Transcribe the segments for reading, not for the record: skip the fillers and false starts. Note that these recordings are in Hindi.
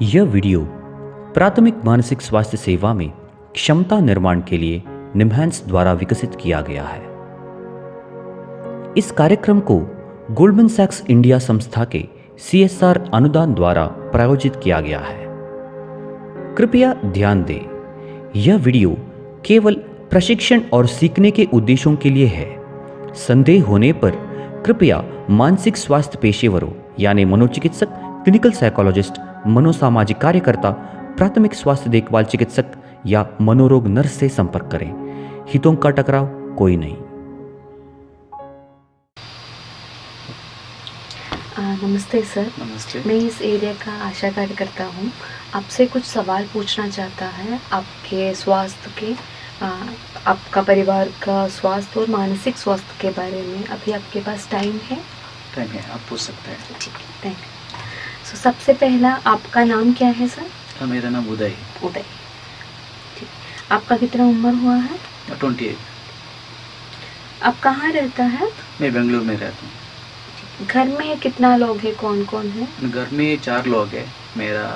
यह वीडियो प्राथमिक मानसिक स्वास्थ्य सेवा में क्षमता निर्माण के लिए निम्हांस द्वारा विकसित किया गया है। इस कार्यक्रम को गोल्डमैन सैक्स इंडिया संस्था के CSR अनुदान द्वारा प्रायोजित किया गया है। कृपया ध्यान दें, यह वीडियो केवल प्रशिक्षण और सीखने के उद्देश्यों के लिए है। संदेह होने पर कृपया मानसिक स्वास्थ्य पेशेवरों यानी मनोचिकित्सक, क्लिनिकल साइकोलॉजिस्ट, मनोसामाजिक कार्यकर्ता, प्राथमिक स्वास्थ्य देखभाल चिकित्सक या मनोरोग नर्स से संपर्क करें। हितों का टकराव कोई नहीं। नमस्ते सर। नमस्ते। मैं इस एरिया का आशा कार्यकर्ता हूँ। आपसे कुछ सवाल पूछना चाहता है आपके स्वास्थ्य के, आपका परिवार का स्वास्थ्य और मानसिक स्वास्थ्य के बारे में। अभी आपके पास टाइम है? टाइम है, आप पूछ सकते हैं। ठीक है, थैंक यू। सो सबसे पहला, आपका नाम क्या है सर? मेरा नाम उदय है। उदय। ठीक। आपका कितना उम्र हुआ है? 28। आप कहाँ रहता है? मैं बेंगलुरु में रहता हूँ। घर में कितना लोग हैं, कौन कौन है? घर में 4 लोग हैं। मेरा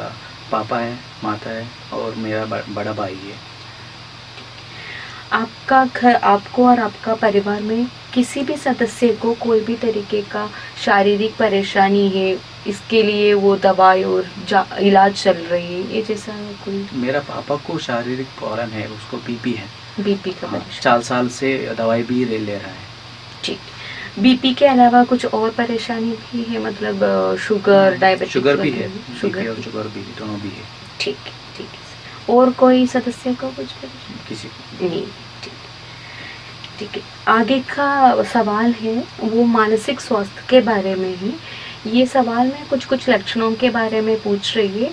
पापा है, माता है और मेरा बड़ा भाई है। आपका घर, आपको और आपका परिवार में किसी भी सदस्य को कोई भी तरीके का शारीरिक परेशानी है, इसके लिए वो दवाई और इलाज चल रही है, ये जैसा कोई? मेरा पापा को शारीरिक प्रॉब्लम है, उसको बीपी है। बीपी का हाँ, परेशानी? 4 साल से दवाई भी ले रहा है। ठीक। बीपी के अलावा कुछ और परेशानी भी है, मतलब शुगर, डायबिटीज? शुगर भी है, शुगर और शुगर भी, दोनों भी है। ठीक है, ठीक है। और कोई सदस्य को कुछ परेशानी? किसी को नहीं। ठीक है। आगे का सवाल है वो मानसिक स्वास्थ्य के बारे में ही। ये सवाल में कुछ लक्षणों के बारे में पूछ रही है।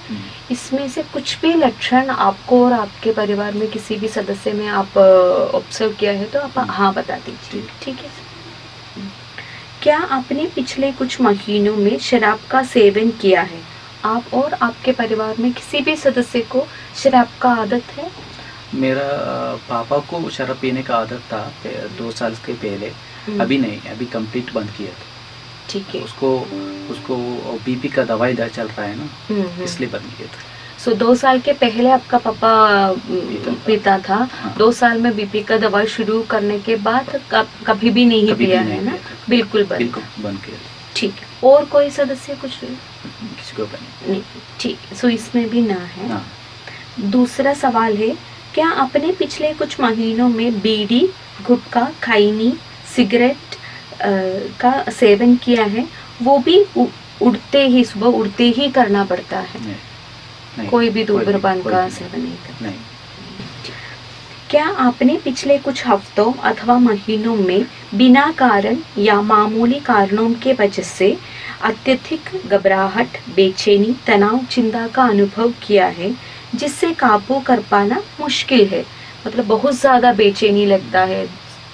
इसमें से कुछ भी लक्षण आपको और आपके परिवार में किसी भी सदस्य में आप ऑब्जर्व किया है तो आप हाँ बता दीजिए। ठीक है। क्या आपने पिछले कुछ महीनों में शराब का सेवन किया है? आप और आपके परिवार में किसी भी सदस्य को शराब का आदत है? मेरा पापा को शराब पीने का आदत था 2 साल के पहले। अभी नहीं, अभी कंप्लीट बंद किया था। ठीक है। उसको बीपी का दवाई चल रहा है ना, इसलिए बंद किया था। सो 2 साल के पहले आपका पापा पीता था। हाँ। 2 साल में बीपी का दवाई शुरू करने के बाद कभी भी नहीं पिया है ना? बिल्कुल बंद किया। ठीक है। और कोई सदस्य कुछ? किसी को नहीं। ठीक है। सो इसमें भी ना है। हाँ। दूसरा सवाल है, क्या आपने पिछले कुछ महीनों में बीड़ी, गुटखा, खैनी, सिगरेट का सेवन किया है? वो भी सुबह उठते ही करना पड़ता है? नहीं, कोई भी धूम्रपान का सेवन नहीं करता? नहीं। क्या आपने पिछले कुछ हफ्तों अथवा महीनों में बिना कारण या मामूली कारणों के वजह से अत्यधिक घबराहट, बेचैनी, तनाव, चिंता का अनुभव किया है जिससे काबू कर पाना मुश्किल है? मतलब बहुत ज़्यादा बेचैनी लगता है,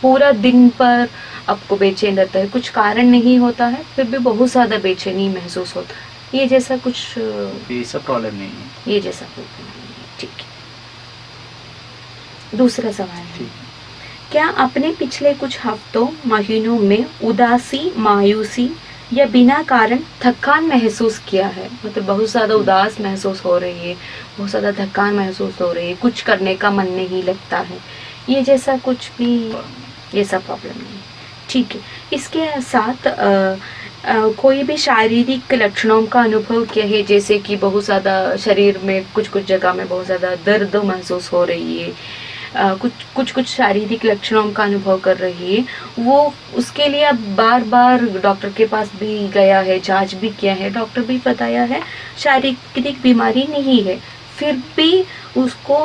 पूरा दिन पर आपको बेचैन रहता है, कुछ कारण नहीं होता है फिर भी बहुत ज़्यादा बेचैनी महसूस होता है, ये जैसा कुछ? ये सब प्रॉब्लम नहीं है। ये जैसा प्रॉब्लम नहीं है। ठीक है। दूसरा सवाल है, क्या आपने पिछले कुछ हफ्तों, महीनों में उदासी, मायूसी या बिना कारण थकान महसूस किया है? मतलब बहुत ज़्यादा उदास महसूस हो रही है, बहुत ज़्यादा थकान महसूस हो रही है, कुछ करने का मन नहीं लगता है, ये जैसा कुछ भी? ये सब प्रॉब्लम नहीं है। ठीक है। इसके साथ कोई भी शारीरिक लक्षणों का अनुभव किया है, जैसे कि बहुत ज़्यादा शरीर में कुछ जगह में बहुत ज़्यादा दर्द महसूस हो रही है, कुछ शारीरिक लक्षणों का अनुभव कर रही है, वो उसके लिए अब बार डॉक्टर के पास भी गया है, जांच भी किया है, डॉक्टर भी बताया है शारीरिक बीमारी नहीं है, फिर भी उसको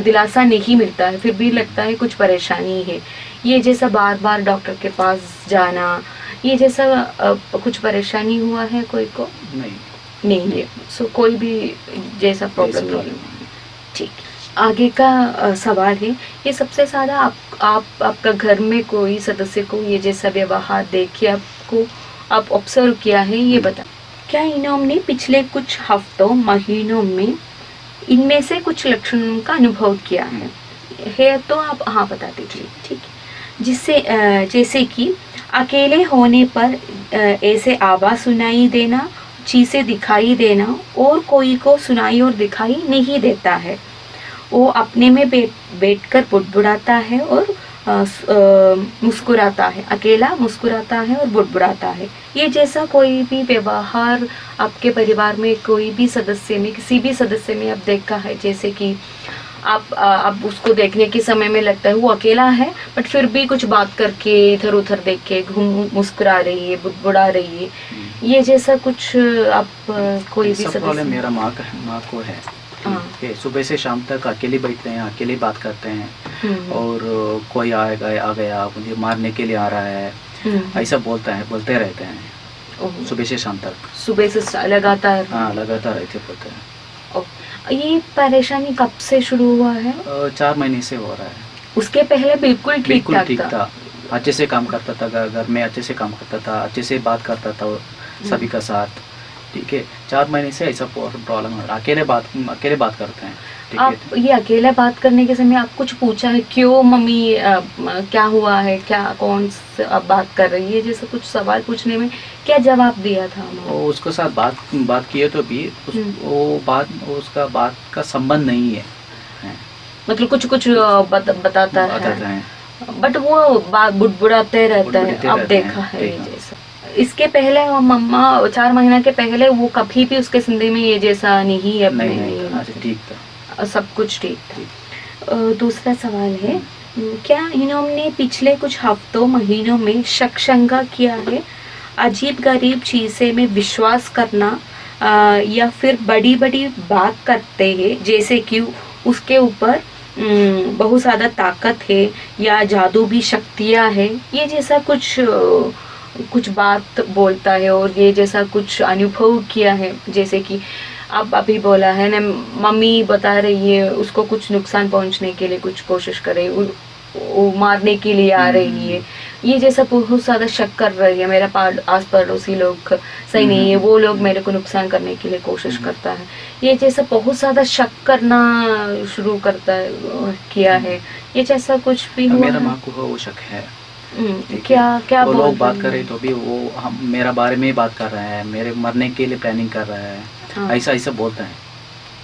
दिलासा नहीं मिलता है, फिर भी लगता है कुछ परेशानी है, ये जैसा बार डॉक्टर के पास जाना, ये जैसा कुछ परेशानी हुआ है कोई को? नहीं है। सो कोई भी जैसा प्रॉब्लम नहीं है। ठीक। आगे का सवाल है, ये सबसे ज़्यादा आपका घर में कोई सदस्य को ये जैसा व्यवहार देख के आप ऑब्जर्व किया है, ये बता। क्या इन्होंने पिछले कुछ हफ्तों, महीनों में इनमें से कुछ लक्षणों का अनुभव किया है तो आप हाँ बता दीजिए। ठीक है। जिससे जैसे कि अकेले होने पर ऐसे आवाज़ सुनाई देना, चीज़ें दिखाई देना और कोई को सुनाई और दिखाई नहीं देता है। वो अपने में बैठकर बुड़बुड़ाता है और मुस्कुराता है, अकेला मुस्कुराता है और बुड़बुड़ाता है। ये जैसा कोई भी व्यवहार आपके परिवार में कोई भी सदस्य में, किसी भी सदस्य में आप देखा है, जैसे कि आप उसको देखने के समय में लगता है वो अकेला है, बट फिर भी कुछ बात करके इधर उधर देख के मुस्कुरा रही है, बुड़बुड़ा रही है, ये जैसा कुछ आप कोई भी सब प्रॉब्लम सदस्य? मेरा माँ को है। ठीक है, सुबह से शाम तक अकेले बैठते हैं, अकेले बात करते हैं, और कोई आ गया मुझे मारने के लिए आ रहा है, ऐसा बोलते रहते हैं सुबह से शाम तक। सुबह से लगातार? हाँ, लगातार ऐसे बोलते हैं। ये परेशानी कब से शुरू हुआ है? 4 महीने से हो रहा है। उसके पहले बिल्कुल ठीक था? अच्छे से काम करता था, घर में अच्छे से काम करता था, अच्छे से बात करता था सभी का साथ। ठीक है, 4 महीने से ऐसा प्रॉब्लम हो रहा है, अकेले बात करते हैं। ठीक आप है, ये अकेले बात करने के समय आप कुछ पूछा है, क्यों मम्मी, क्या हुआ है, क्या कौन अब बात कर रही है, जैसे कुछ सवाल पूछने में क्या जवाब दिया था? उसके साथ बात किए तो भी उसका बात का संबंध नहीं है। मतलब कुछ बताता है, बट वो बुड़बुड़ाते रहता है। अब देखा है ये जैसा। इसके पहले मम्मा 4 महीना के पहले वो कभी भी उसके जिंदगी में ये जैसा नहीं है? नहीं, ठीक था, सब कुछ ठीक था। दूसरा सवाल है, क्या इन्होंने पिछले कुछ हफ्तों महीनों में शंका किया है, अजीब गरीब चीज़ें में विश्वास करना, या फिर बड़ी बड़ी बात करते हैं जैसे कि उसके ऊपर बहुत ज़्यादा ताकत है या जादू भी शक्तियाँ है, ये जैसा कुछ बात बोलता है, और ये जैसा कुछ अनुभव किया है, जैसे कि अब अभी बोला है ना, मम्मी बता रही है उसको कुछ नुकसान पहुंचने के लिए कुछ कोशिश करे, वो मारने के लिए आ रही है, ये जैसा बहुत ज़्यादा शक कर रही है। मेरा आस पड़ोसी लोग सही नहीं है, वो लोग मेरे को नुकसान करने के लिए कोशिश करता है, ये जैसा बहुत ज़्यादा शक करना शुरू किया है, ये जैसा कुछ भी हुआ? मेरा माँ को वो शक है। क्या वो लोग बात कर रहे तो भी वो हम मेरा बारे में ही बात कर रहे हैं, मेरे मरने के लिए प्लानिंग कर रहा है। हाँ। ऐसा बोलता है।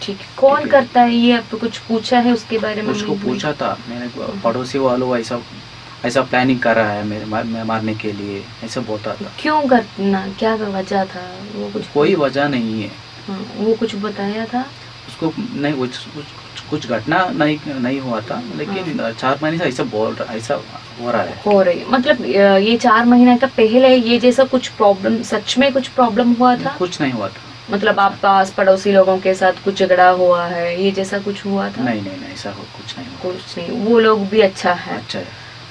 ठीक है, कौन करता है ये? आप कुछ पूछा है उसके बारे में? उसको पूछा था मैंने, पड़ोसी वालों ऐसा प्लानिंग कर रहा है मेरे मारने के लिए, ऐसा बोलता था। क्यों करना, क्या वजह था? वो कोई वजह नहीं है। हाँ, वो कुछ बताया था उसको? नहीं, कुछ घटना नहीं हुआ था, लेकिन 4 महीने से ऐसा हो रहा है। मतलब ये 4 महीने का पहले ये जैसा कुछ प्रॉब्लम, सच में कुछ प्रॉब्लम हुआ था? कुछ नहीं हुआ था। मतलब आप पास पड़ोसी लोगों के साथ कुछ झगड़ा हुआ है, ये जैसा कुछ हुआ था? नहीं, ऐसा कुछ नहीं हुआ। कुछ नहीं, वो लोग भी अच्छा है।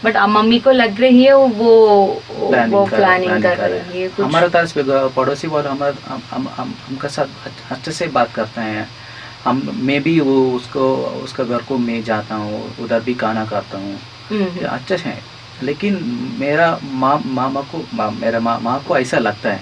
बट मम्मी को लग रही है वो प्लानिंग कर रही है। हमारे तरफ पड़ोसी वाले हमका साथ अच्छे से बात करते हैं। मैं भी वो उसका घर को मैं जाता हूँ, उधर भी खाना खाता हूँ, अच्छे है। लेकिन मेरा माँ को ऐसा लगता है,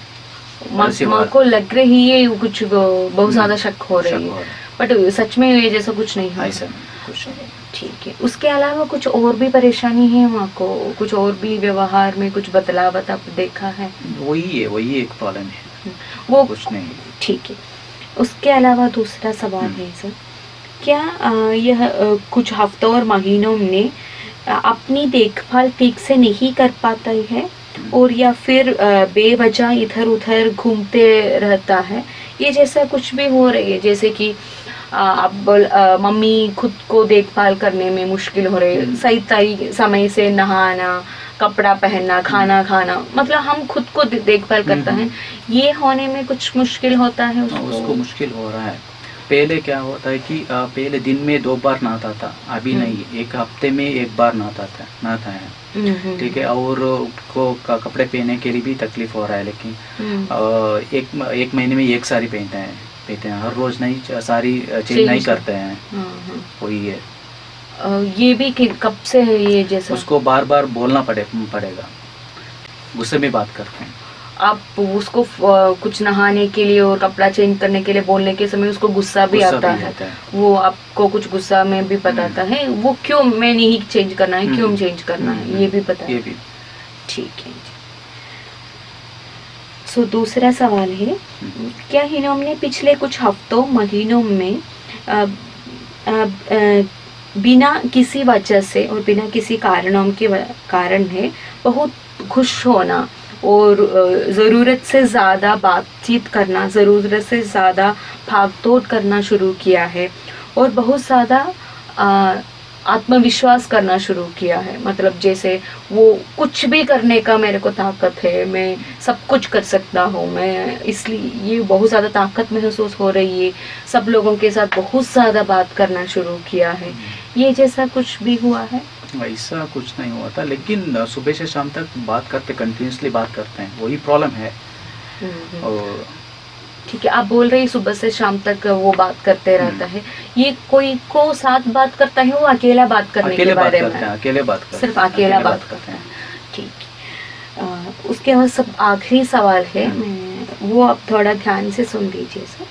माँ को लग रही है कुछ बहुत ज्यादा शक हो रही है, बट सच में ये जैसा कुछ नहीं है। ऐसा कुछ नहीं। ठीक है, उसके अलावा कुछ और भी परेशानी है माँ को? कुछ और भी व्यवहार में कुछ बदलाव आप देखा है? वही एक प्रॉब्लम है, वो कुछ नहीं। ठीक है, उसके अलावा दूसरा सवाल है सर, क्या यह कुछ हफ्तों और महीनों में अपनी देखभाल ठीक से नहीं कर पाता है, और या फिर बेवजह इधर उधर घूमते रहता है, ये जैसा कुछ भी हो रही है? जैसे कि मम्मी खुद को देखभाल करने में मुश्किल हो रही है, सही समय से नहाना, कपड़ा पहनना, खाना खाना, मतलब हम खुद को देखभाल करता है, ये होने में कुछ मुश्किल होता है उसको मुश्किल हो रहा है। पहले क्या होता है कि पहले दिन में 2 बार नहाता था, अभी नहीं, एक हफ्ते में 1 बार नहाता है। ठीक है, और को कपड़े पहनने के लिए भी तकलीफ हो रहा है, लेकिन एक महीने में 1 साड़ी पहनते हैं, हर रोज नहीं साड़ी चेंज नहीं करते हैं। वही है। ये भी कब से है ये जैसा? उसको बार बार बोलना पड़ेगा, गुस्से में बात करते हैं। आप उसको कुछ नहाने के लिए और कपड़ा चेंज करने के लिए बोलने के समय उसको गुस्सा भी आता है। वो आपको कुछ गुस्सा में भी बताता है, वो क्यों मैं नहीं चेंज करना है, क्यों चेंज करना है, ये भी पता है। ये भी ठीक है। सो दूसरा सवाल है, क्या इन्होंने पिछले कुछ हफ्तों महीनों में अ, अ, अ, बिना किसी वजह से और बिना किसी कारणों के कारण है बहुत खुश होना और ज़रूरत से ज़्यादा बातचीत करना, ज़रूरत से ज़्यादा भाग दौड़ करना शुरू किया है और बहुत ज़्यादा आत्मविश्वास करना शुरू किया है। मतलब जैसे वो कुछ भी करने का मेरे को ताकत है, मैं सब कुछ कर सकता हूँ, मैं इसलिए ये बहुत ज़्यादा ताकत महसूस हो रही है। सब लोगों के साथ बहुत ज़्यादा बात करना शुरू किया है। ये जैसा कुछ भी हुआ है? वैसा कुछ नहीं हुआ था, लेकिन सुबह से शाम तक बात करते, कंटिन्यूसली बात करते हैं, वही प्रॉब्लम है। और ठीक है, आप बोल रहे हैं सुबह से शाम तक वो बात करते रहता है। ये कोई को साथ बात करता है, वो अकेला बात करने के बारे में? अकेले बात करते हैं, सिर्फ अकेला बात करते हैं। ठीक। उसके बाद सब आखिरी सवाल है, मैं वो आप थोड़ा ध्यान से सुन लीजिए सर।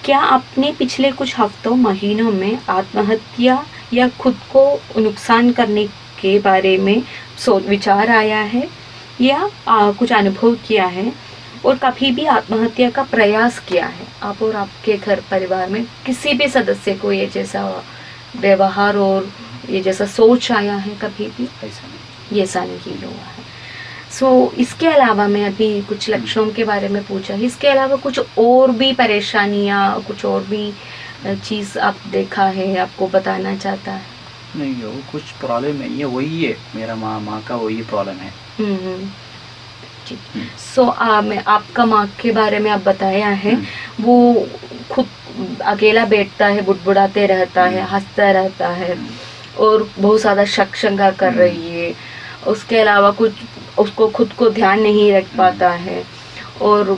क्या आपने पिछले कुछ हफ्तों महीनों में आत्महत्या या खुद को नुकसान करने के बारे में विचार आया है या कुछ अनुभव किया है और कभी भी आत्महत्या का प्रयास किया है? आप और आपके घर परिवार में किसी भी सदस्य को ये जैसा व्यवहार और ये जैसा सोच आया है कभी भी? ऐसा नहीं, ये ऐसा नहीं हुआ है। इसके अलावा मैं अभी कुछ लक्ष्यों के बारे में पूछा है, इसके अलावा कुछ और भी परेशानियाँ, कुछ और भी चीज़ आप देखा है, आपको बताना चाहता है? नहीं, वो कुछ प्रॉब्लम नहीं है, वही है मेरा माँ का वही प्रॉब्लम है। मैं आपका माँ के बारे में आप बताया है, वो खुद अकेला बैठता है, बुड़बुड़ाते रहता है, हंसता रहता है और बहुत ज़्यादा शंका कर रही है। उसके अलावा कुछ उसको खुद को ध्यान नहीं रख पाता है और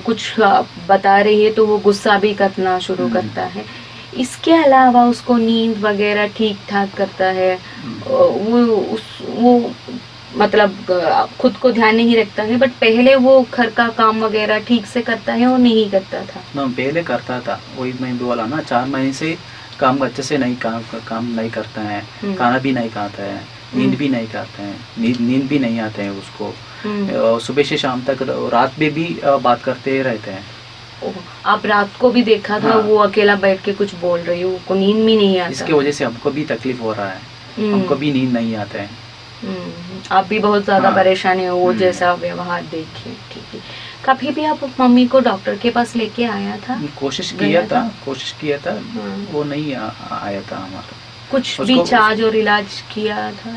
कुछ बता रही है तो वो गुस्सा भी करना शुरू करता है। इसके अलावा उसको नींद वगैरह ठीक ठाक करता है, वो मतलब खुद को ध्यान नहीं रखता है, बट पहले वो घर का काम वगैरह ठीक से करता है और नहीं करता था ना? पहले करता था, वही मैं बोला ना, 4 महीने से काम अच्छे से नहीं काम नहीं करता है, खाना भी नहीं खाता है, नींद भी नहीं खाता है, नींद भी नहीं आते हैं उसको। सुबह से शाम तक रात में भी बात करते रहते हैं। आप रात को भी देखा था? हाँ। वो अकेला बैठ के कुछ बोल रही है, उसको नींद भी नहीं आता। इसके वजह से हमको भी तकलीफ हो रहा है, हमको भी नींद नहीं आता है। आप भी बहुत ज्यादा परेशानी हो वो जैसा व्यवहार देखिए। ठीक है, कभी भी आप मम्मी को डॉक्टर के पास लेके आया था? कोशिश किया था, वो नहीं आया था हमारा। कुछ भी चार्ज और इलाज किया था?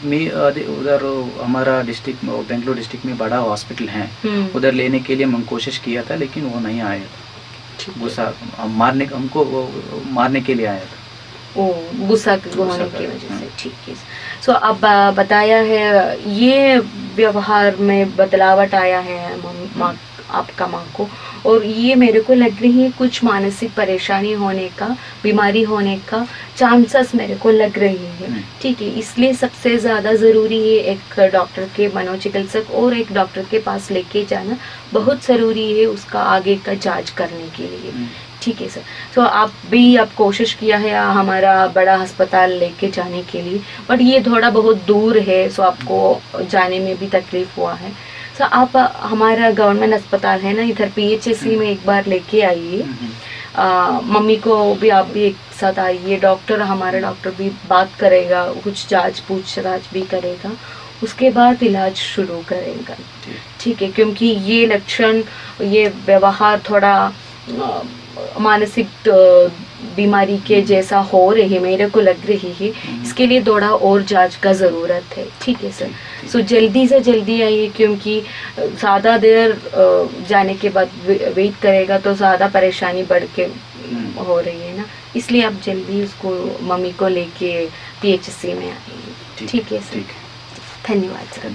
मैं उधर हमारा डिस्ट्रिक्ट में, बेंगलुरु डिस्ट्रिक्ट में बड़ा हॉस्पिटल है, उधर लेने के लिए मैं कोशिश किया था, लेकिन वो नहीं आया था। गुस्सा हमको मारने के लिए आया था, गुस्सा होने की वजह से। ठीक है, अब बताया है ये व्यवहार में बदलावट आया है आपका माँ को, और ये मेरे को लग रही है कुछ मानसिक परेशानी होने का, बीमारी होने का चांसेस मेरे को लग रही है। ठीक है, इसलिए सबसे ज़्यादा ज़रूरी है एक डॉक्टर के, मनोचिकित्सक और एक डॉक्टर के पास लेके जाना बहुत ज़रूरी है उसका आगे का जांच करने के लिए। ठीक है सर, आप कोशिश किया है हमारा बड़ा अस्पताल लेके जाने के लिए, बट ये थोड़ा बहुत दूर है, आपको जाने में भी तकलीफ हुआ है। आप हमारा गवर्नमेंट अस्पताल है ना इधर PHC में एक बार लेके आइए, मम्मी को भी आप भी एक साथ आइए, हमारा डॉक्टर भी बात करेगा, कुछ जांच पूछताछ भी करेगा, उसके बाद इलाज शुरू करेगा। ठीक है, क्योंकि ये लक्षण, ये व्यवहार थोड़ा मानसिक बीमारी के जैसा हो रही है, मेरे को लग रही है। इसके लिए थोड़ा और जांच का ज़रूरत है। ठीक है सर, जल्दी से जल्दी आइए, क्योंकि ज़्यादा देर जाने के बाद वेट करेगा तो ज़्यादा परेशानी बढ़ के हो रही है ना, इसलिए आप जल्दी उसको, मम्मी को लेके PHC में आइए। ठीक है सर, धन्यवाद सर।